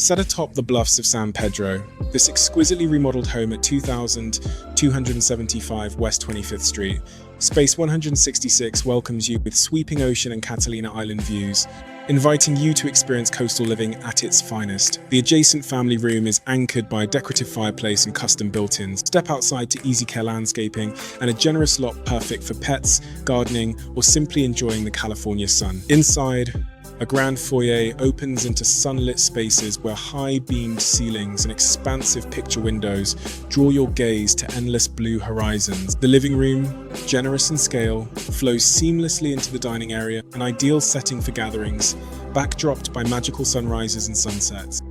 Set atop the bluffs of San Pedro, this exquisitely remodeled home at 2275 West 25th Street, Space 166 welcomes you with sweeping ocean and Catalina Island views, inviting you to experience coastal living at its finest. The adjacent family room is anchored by a decorative fireplace and custom built-ins. Step outside to easy care landscaping and a generous lot perfect for pets, gardening, or simply enjoying the California sun. Inside, a grand foyer opens into sunlit spaces where high-beamed ceilings and expansive picture windows draw your gaze to endless blue horizons. The living room, generous in scale, flows seamlessly into the dining area, an ideal setting for gatherings, backdropped by magical sunrises and sunsets.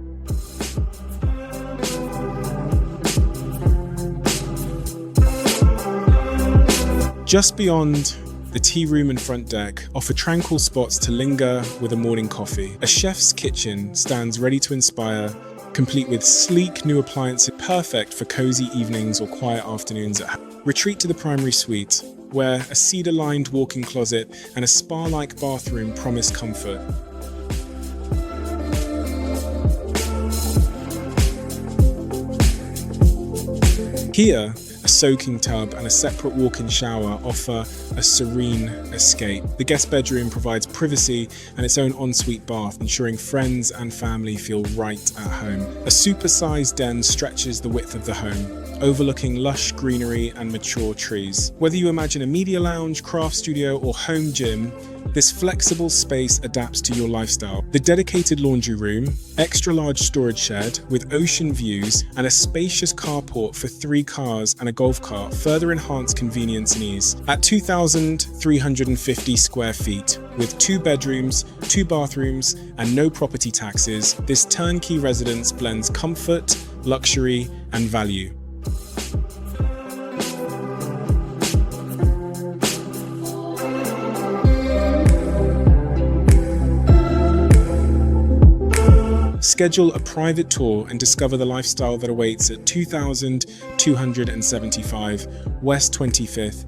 Just beyond, the tea room and front deck offer tranquil spots to linger with a morning coffee. A chef's kitchen stands ready to inspire, complete with sleek new appliances perfect for cozy evenings or quiet afternoons at home. Retreat to the primary suite, where a cedar-lined walk-in closet and a spa-like bathroom promise comfort. Here, a soaking tub and a separate walk-in shower offer a serene escape. The guest bedroom provides privacy and its own ensuite bath, ensuring friends and family feel right at home. A supersized den stretches the width of the home, overlooking lush greenery and mature trees. Whether you imagine a media lounge, craft studio, or home gym, this flexible space adapts to your lifestyle. The dedicated laundry room, extra-large storage shed with ocean views, and a spacious carport for 3 cars and a golf cart further enhance convenience and ease. At 2,350 square feet, with 2 bedrooms, 2 bathrooms, and no property taxes, this turnkey residence blends comfort, luxury, and value. Schedule a private tour and discover the lifestyle that awaits at 2275 West 25th